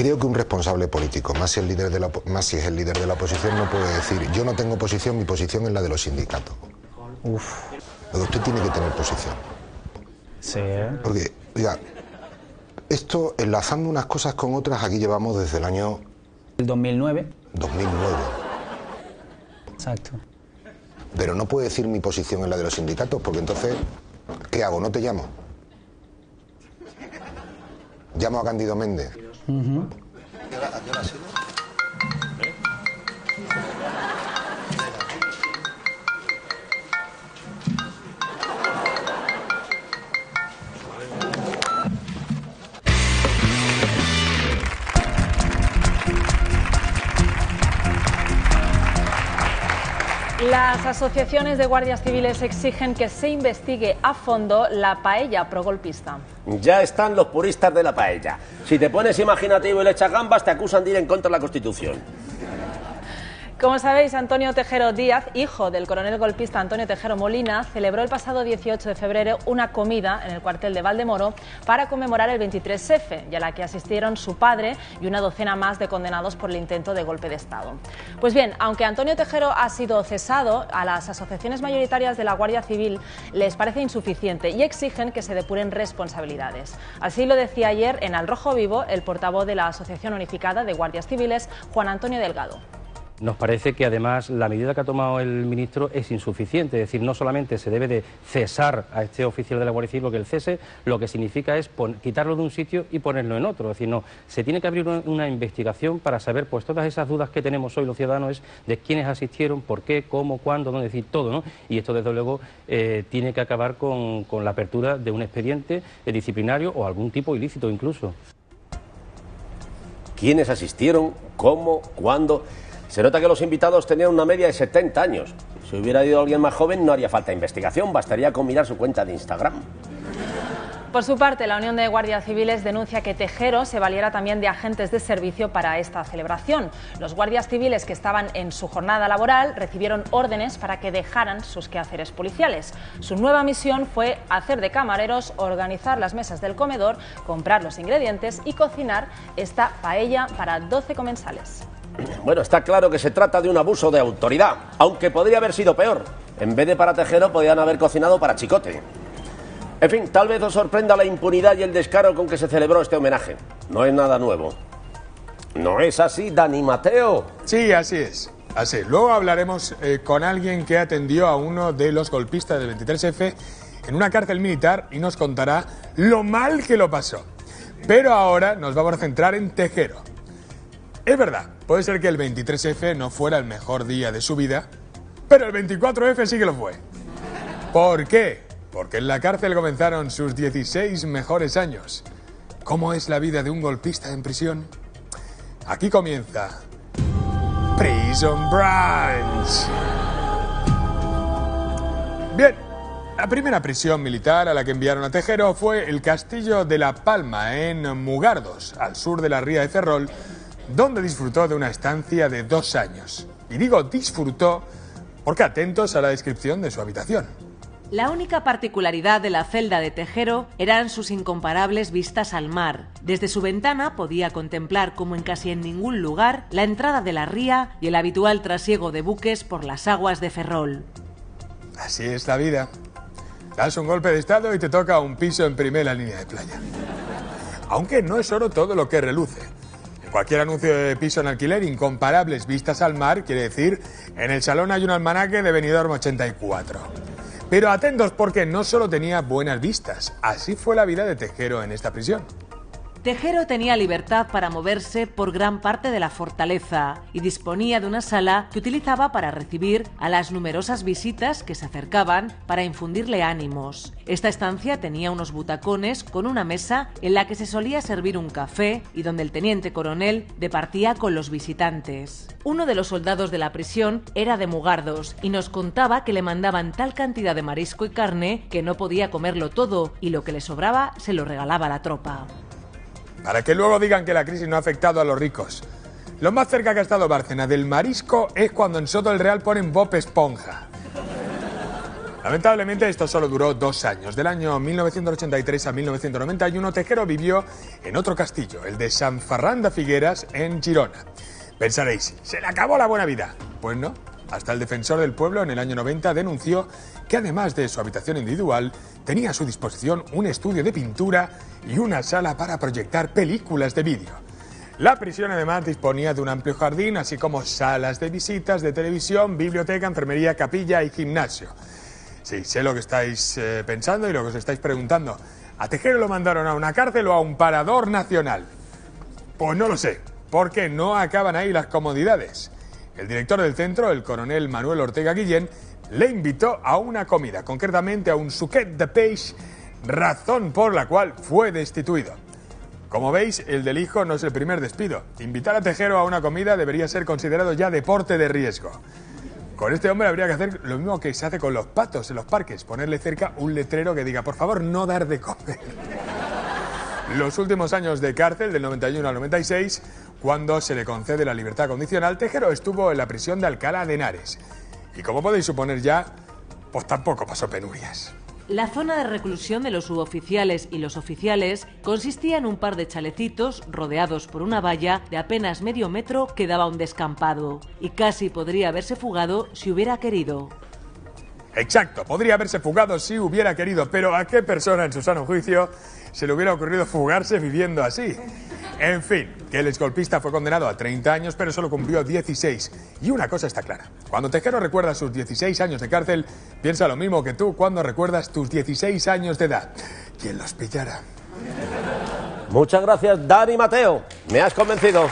Creo que un responsable político, más si es el líder de la oposición, no puede decir yo no tengo posición, mi posición es la de los sindicatos. Uf. Porque usted tiene que tener posición. Sí. Porque, oiga, esto, enlazando unas cosas con otras, aquí llevamos desde el año... El 2009. 2009. Exacto. Pero no puede decir mi posición es la de los sindicatos, porque entonces, ¿qué hago? ¿No te llamo? Llamo a Cándido Méndez. ¿A qué hora ha sido? Las asociaciones de guardias civiles exigen que se investigue a fondo la paella progolpista. Ya están los puristas de la paella. Si te pones imaginativo y le echas gambas, te acusan de ir en contra de la Constitución. Como sabéis, Antonio Tejero Díaz, hijo del coronel golpista Antonio Tejero Molina, celebró el pasado 18 de febrero una comida en el cuartel de Valdemoro para conmemorar el 23F, y a la que asistieron su padre y una docena más de condenados por el intento de golpe de Estado. Pues bien, aunque Antonio Tejero ha sido cesado, a las asociaciones mayoritarias de la Guardia Civil les parece insuficiente y exigen que se depuren responsabilidades. Así lo decía ayer en Al Rojo Vivo el portavoz de la Asociación Unificada de Guardias Civiles, Juan Antonio Delgado. Nos parece que además la medida que ha tomado el ministro es insuficiente, es decir, no solamente se debe de cesar a este oficial de la Guardia Civil, porque el cese lo que significa es quitarlo de un sitio y ponerlo en otro, es decir, no, se tiene que abrir una investigación para saber pues todas esas dudas que tenemos hoy los ciudadanos de quiénes asistieron, por qué, cómo, cuándo, dónde, es decir, todo, ¿no? Y esto desde luego tiene que acabar con la apertura de un expediente disciplinario o algún tipo ilícito incluso. ¿Quiénes asistieron? ¿Cómo? ¿Cuándo? Se nota que los invitados tenían una media de 70 años. Si hubiera ido alguien más joven no haría falta investigación, bastaría con mirar su cuenta de Instagram. Por su parte, la Unión de Guardias Civiles denuncia que Tejero se valiera también de agentes de servicio para esta celebración. Los guardias civiles que estaban en su jornada laboral recibieron órdenes para que dejaran sus quehaceres policiales. Su nueva misión fue hacer de camareros, organizar las mesas del comedor, comprar los ingredientes y cocinar esta paella para 12 comensales. Bueno, está claro que se trata de un abuso de autoridad, aunque podría haber sido peor. En vez de para Tejero, podían haber cocinado para Chicote. En fin, tal vez os sorprenda la impunidad y el descaro con que se celebró este homenaje. No es nada nuevo. ¿No es así, Dani Mateo? Sí, así es. Así. Luego hablaremos con alguien que atendió a uno de los golpistas del 23F en una cárcel militar y nos contará lo mal que lo pasó. Pero ahora nos vamos a centrar en Tejero. Es verdad, puede ser que el 23F no fuera el mejor día de su vida, pero el 24F sí que lo fue. ¿Por qué? Porque en la cárcel comenzaron sus 16 mejores años. ¿Cómo es la vida de un golpista en prisión? Aquí comienza Prison Branch. Bien, la primera prisión militar a la que enviaron a Tejero fue el Castillo de La Palma, en Mugardos, al sur de la ría de Ferrol, donde disfrutó de una estancia de 2 años. Y digo disfrutó porque atentos a la descripción de su habitación. La única particularidad de la celda de Tejero eran sus incomparables vistas al mar. Desde su ventana podía contemplar, como en casi en ningún lugar, la entrada de la ría y el habitual trasiego de buques por las aguas de Ferrol. Así es la vida. Das un golpe de estado y te toca un piso en primera línea de playa. Aunque no es oro todo lo que reluce. En cualquier anuncio de piso en alquiler, incomparables vistas al mar, quiere decir, en el salón hay un almanaque de Benidorm 84. Pero atentos, porque no solo tenía buenas vistas, así fue la vida de Tejero en esta prisión. Tejero tenía libertad para moverse por gran parte de la fortaleza y disponía de una sala que utilizaba para recibir a las numerosas visitas que se acercaban para infundirle ánimos. Esta estancia tenía unos butacones con una mesa en la que se solía servir un café y donde el teniente coronel departía con los visitantes. Uno de los soldados de la prisión era de Mugardos y nos contaba que le mandaban tal cantidad de marisco y carne que no podía comerlo todo y lo que le sobraba se lo regalaba a la tropa. Para que luego digan que la crisis no ha afectado a los ricos. Lo más cerca que ha estado Bárcena del marisco es cuando en Soto del Real ponen Bob Esponja. Lamentablemente esto solo duró 2 años. Del año 1983 a 1991 Tejero vivió en otro castillo, el de San Ferran de Figueras, en Girona. Pensaréis, ¿se le acabó la buena vida? Pues no. Hasta el defensor del pueblo en el año 90 denunció que además de su habitación individual, tenía a su disposición un estudio de pintura y una sala para proyectar películas de vídeo. La prisión además disponía de un amplio jardín, así como salas de visitas, de televisión, biblioteca, enfermería, capilla y gimnasio. Sí, sé lo que estáis pensando y lo que os estáis preguntando. ¿A Tejero lo mandaron a una cárcel o a un parador nacional? Pues no lo sé, porque no acaban ahí las comodidades. El director del centro, el coronel Manuel Ortega Guillén, le invitó a una comida, concretamente a un suquet de peix, razón por la cual fue destituido. Como veis, el del hijo no es el primer despido. Invitar a Tejero a una comida debería ser considerado ya deporte de riesgo. Con este hombre habría que hacer lo mismo que se hace con los patos en los parques, ponerle cerca un letrero que diga, por favor, no dar de comer. Los últimos años de cárcel, del 91 al 96, cuando se le concede la libertad condicional, Tejero estuvo en la prisión de Alcalá de Henares. Y como podéis suponer ya, pues tampoco pasó penurias. La zona de reclusión de los suboficiales y los oficiales consistía en un par de chalecitos rodeados por una valla de apenas medio metro que daba un descampado. Y casi podría haberse fugado si hubiera querido. Exacto, podría haberse fugado si hubiera querido, pero ¿a qué persona en su sano juicio se le hubiera ocurrido fugarse viviendo así? En fin, que el exgolpista fue condenado a 30 años, pero solo cumplió 16. Y una cosa está clara, cuando Tejero recuerda sus 16 años de cárcel, piensa lo mismo que tú cuando recuerdas tus 16 años de edad. ¿Quién los pillara? Muchas gracias, Dani Mateo. Me has convencido.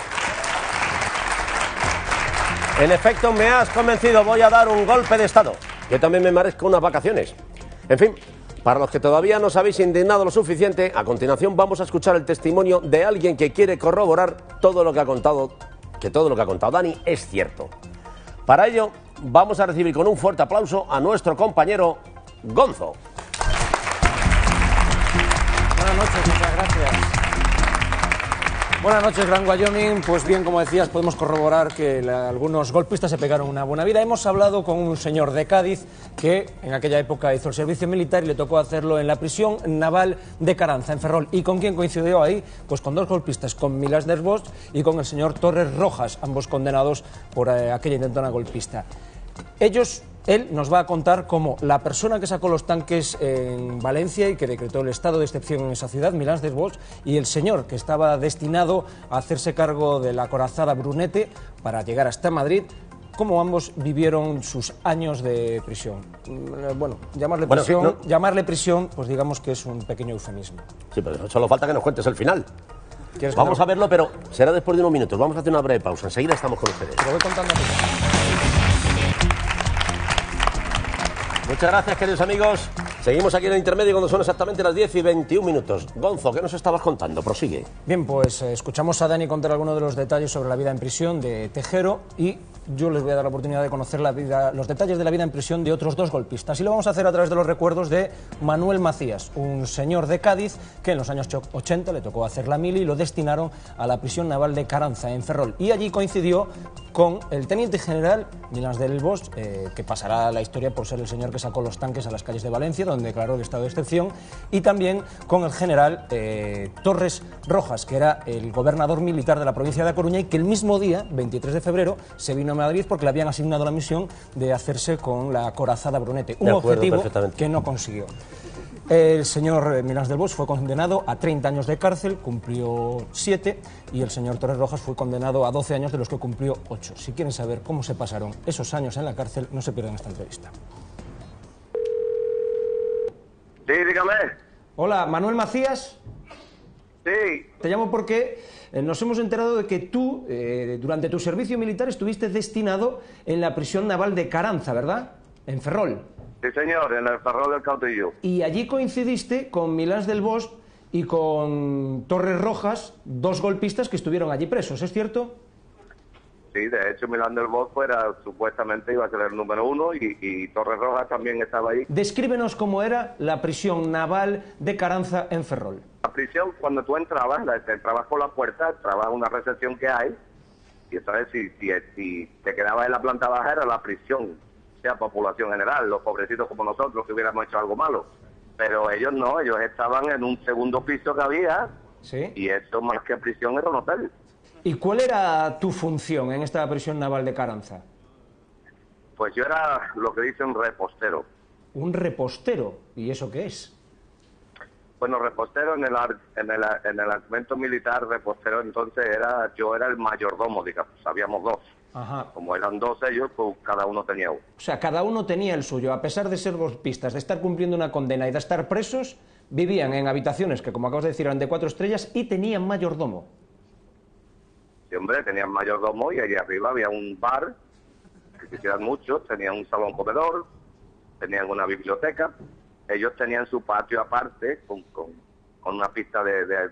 En efecto, me has convencido. Voy a dar un golpe de estado. Yo también me merezco unas vacaciones. En fin, para los que todavía no os habéis indignado lo suficiente, a continuación vamos a escuchar el testimonio de alguien que quiere corroborar todo lo que ha contado, que todo lo que ha contado Dani es cierto. Para ello, vamos a recibir con un fuerte aplauso a nuestro compañero Gonzo. Buenas noches, muchas gracias. Buenas noches, Gran Wyoming. Pues bien, como decías, podemos corroborar que algunos golpistas se pegaron una buena vida. Hemos hablado con un señor de Cádiz que en aquella época hizo el servicio militar y le tocó hacerlo en la prisión naval de Caranza, en Ferrol. ¿Y con quién coincidió ahí? Pues con dos golpistas, con Milans del Bosch y con el señor Torres Rojas, ambos condenados por aquella intentona golpista. Él nos va a contar cómo la persona que sacó los tanques en Valencia y que decretó el estado de excepción en esa ciudad, Milans del Bosch, y el señor que estaba destinado a hacerse cargo de la acorazada Brunete para llegar hasta Madrid, cómo ambos vivieron sus años de prisión. Bueno, llamarle prisión, pues digamos que es un pequeño eufemismo. Sí, pero solo falta que nos cuentes el final. Vamos a verlo, pero será después de unos minutos. Vamos a hacer una breve pausa. Enseguida estamos con ustedes. Te lo voy contando a ti. Muchas gracias, queridos amigos. Seguimos aquí en el intermedio cuando son exactamente las 10 y 21 minutos. Gonzo, ¿qué nos estabas contando? Prosigue. Bien, pues escuchamos a Dani contar algunos de los detalles sobre la vida en prisión de Tejero y yo les voy a dar la oportunidad de conocer los detalles de la vida en prisión de otros dos golpistas. Y lo vamos a hacer a través de los recuerdos de Manuel Macías, un señor de Cádiz que en los años 80 le tocó hacer la mili y lo destinaron a la prisión naval de Caranza, en Ferrol. Y allí coincidió con el teniente general Milans del Bosch, que pasará a la historia por ser el señor que sacó los tanques a las calles de Valencia, donde declaró el estado de excepción, y también con el general Torres Rojas, que era el gobernador militar de la provincia de A Coruña y que el mismo día, 23 de febrero, se vino a Madrid porque le habían asignado la misión de hacerse con la acorazada Brunete, un objetivo que no consiguió. El señor Milans del Bosch fue condenado a 30 años de cárcel, cumplió 7, y el señor Torres Rojas fue condenado a 12 años, de los que cumplió 8. Si quieren saber cómo se pasaron esos años en la cárcel, no se pierdan esta entrevista. Sí, dígame. Hola, Manuel Macías. Sí. Te llamo porque nos hemos enterado de que tú, durante tu servicio militar, estuviste destinado en la prisión naval de Caranza, ¿verdad? En Ferrol. Sí, señor, en el Ferrol del Cautillo. Y allí coincidiste con Milans del Bosch y con Torres Rojas, dos golpistas que estuvieron allí presos, ¿es cierto? Sí, de hecho Milans del Bosch supuestamente iba a ser el número 1 y Torres Rojas también estaba ahí. Descríbenos cómo era la prisión naval de Caranza en Ferrol. La prisión, cuando tú entrabas por la puerta, entrabas a una recepción que hay, y entonces si te quedabas en la planta baja era la prisión. sea población general, los pobrecitos como nosotros que hubiéramos hecho algo malo. Pero ellos no, ellos estaban en un segundo piso que había, ¿sí? Y esto más que prisión era un hotel. ¿Y cuál era tu función en esta prisión naval de Carranza? Pues yo era lo que dicen repostero. ¿Un repostero? ¿Y eso qué es? Bueno, repostero en el argumento militar, repostero entonces yo era el mayordomo, digamos, habíamos dos. Ajá. Como eran dos ellos, pues cada uno tenía uno. O sea, cada uno tenía el suyo. A pesar de ser golpistas, de estar cumpliendo una condena y de estar presos, vivían en habitaciones que, como acabas de decir, eran de 4 estrellas y tenían mayordomo. Sí, hombre, tenían mayordomo y allí arriba había un bar, que quisieran muchos, tenían un salón comedor, tenían una biblioteca. Ellos tenían su patio aparte con una pista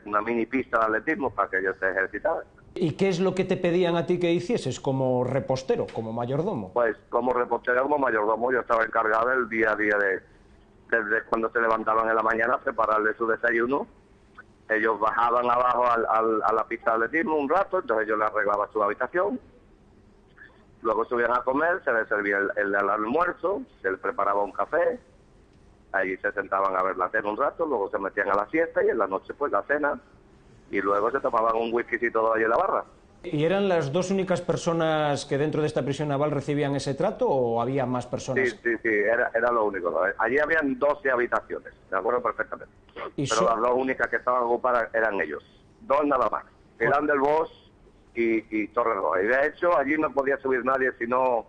una mini pista de atletismo para que ellos se ejercitaran. ¿Y qué es lo que te pedían a ti que hicieses como repostero, como mayordomo? Pues como repostero, como mayordomo, yo estaba encargado del día a día desde cuando se levantaban en la mañana, prepararle su desayuno. Ellos bajaban abajo a la pista de atletismo un rato, entonces yo les arreglaba su habitación. Luego subían a comer, se les servía el almuerzo, se les preparaba un café. Allí se sentaban a ver la cena un rato, luego se metían a la siesta y en la noche pues la cena. Y luego se tomaban un whiskycito allí en la barra. ¿Y eran las dos únicas personas que dentro de esta prisión naval recibían ese trato o había más personas? Sí, era lo único. Allí habían 12 habitaciones, me acuerdo perfectamente. Pero las dos únicas que estaban ocupadas eran ellos. Dos nada más, Milán del Bosch y Torres Rojas. Y de hecho allí no podía subir nadie sino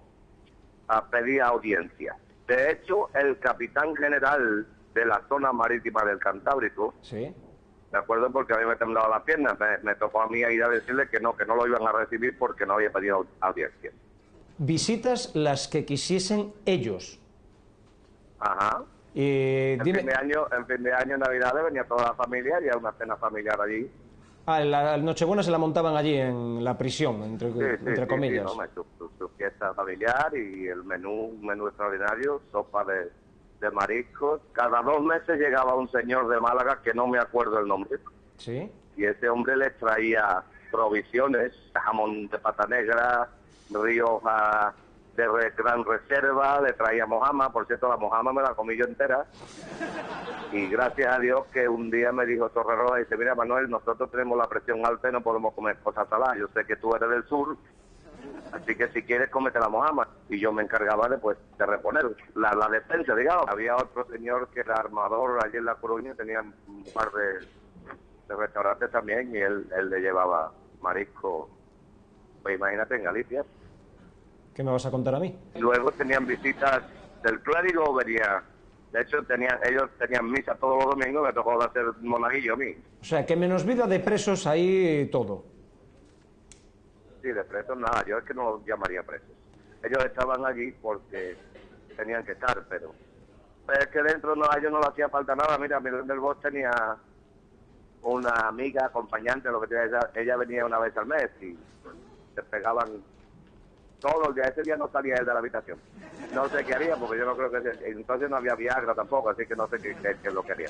a pedir audiencia. De hecho, el capitán general de la zona marítima del Cantábrico, ¿sí? Me acuerdo porque a mí me temblaban las piernas, me tocó a mí ir a decirle que no lo iban a recibir porque no había pedido audiencia. Visitas las que quisiesen ellos. Ajá. En fin de año, en Navidades, venía toda la familia y era una cena familiar allí. Ah, la Nochebuena se la montaban allí en la prisión, entre comillas. Sí, ¿no? Su fiesta familiar y el un menú extraordinario, sopa de mariscos. Cada 2 meses llegaba un señor de Málaga que no me acuerdo el nombre. Sí. Y ese hombre les traía provisiones, jamón de pata negra, Rioja de gran reserva, le traía mojama. Por cierto, la mojama me la comí yo entera. Y gracias a Dios que un día me dijo Torres Rojas, dice, mira Manuel, nosotros tenemos la presión alta y no podemos comer cosas saladas. Yo sé que tú eres del sur, así que si quieres cómete la mojama. Y yo me encargaba de reponer la despensa, digamos. Había otro señor que era armador allí en La Coruña, tenía un par de restaurantes también y él le llevaba marisco. Pues imagínate en Galicia. ¿Qué me vas a contar a mí? Luego tenían visitas del clérigo, venía. De hecho, ellos tenían misa todos los domingos, me tocó hacer monaguillo a mí. O sea, que menos vida de presos ahí todo. Sí, de presos nada, yo es que no los llamaría presos. Ellos estaban allí porque tenían que estar, pero es que dentro a ellos no le hacía falta nada. Mira, Milán del Bosch tenía una amiga acompañante, lo que ella venía una vez al mes y se pegaban todos los días. Ese día no salía él de la habitación. No sé qué haría, porque yo no creo que... Entonces no había Viagra tampoco, así que no sé qué es lo que haría.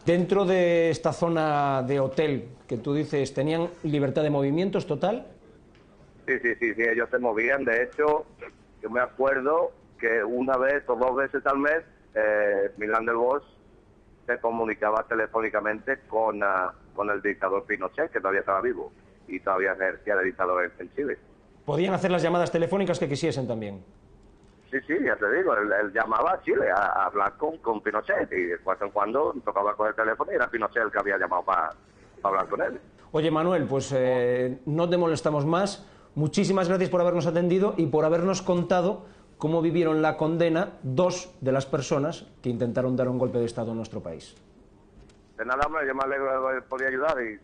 Dentro de esta zona de hotel que tú dices, ¿tenían libertad de movimientos total? Sí, ellos se movían. De hecho, yo me acuerdo que una vez o 2 veces al mes, Milán del Bosch se comunicaba telefónicamente con el dictador Pinochet, que todavía estaba vivo, y todavía ejercía de dictador en Chile. ¿Podían hacer las llamadas telefónicas que quisiesen también? Sí, ya te digo, él llamaba a Chile a hablar con Pinochet, y de cuando en cuando tocaba coger el teléfono y era Pinochet el que había llamado para hablar con él. Oye, Manuel, pues no te molestamos más. Muchísimas gracias por habernos atendido y por habernos contado cómo vivieron la condena 2 de las personas que intentaron dar un golpe de Estado en nuestro país. De nada, hombre, yo me alegro de haber podido ayudar y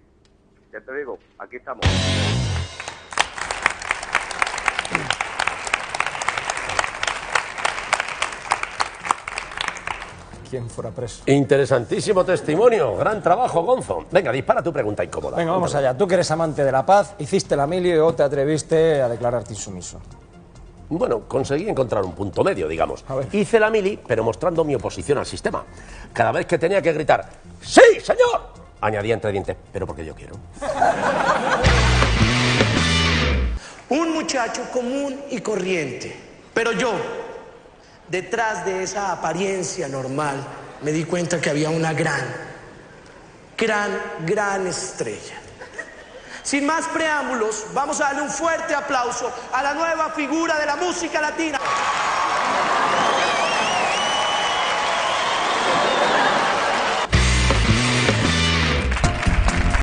ya te digo, aquí estamos. ¿Quién fuera preso? Interesantísimo testimonio, gran trabajo, Gonzo. Venga, dispara tu pregunta incómoda. Venga, vamos allá. Tú que eres amante de la paz, hiciste la mili o te atreviste a declararte insumiso. Bueno, conseguí encontrar un punto medio, digamos. Hice la mili, pero mostrando mi oposición al sistema. Cada vez que tenía que gritar, ¡sí, señor!, añadía entre dientes, pero porque yo quiero. Un muchacho común y corriente, pero yo, detrás de esa apariencia normal, me di cuenta que había una gran estrella. Sin más preámbulos, vamos a darle un fuerte aplauso a la nueva figura de la música latina.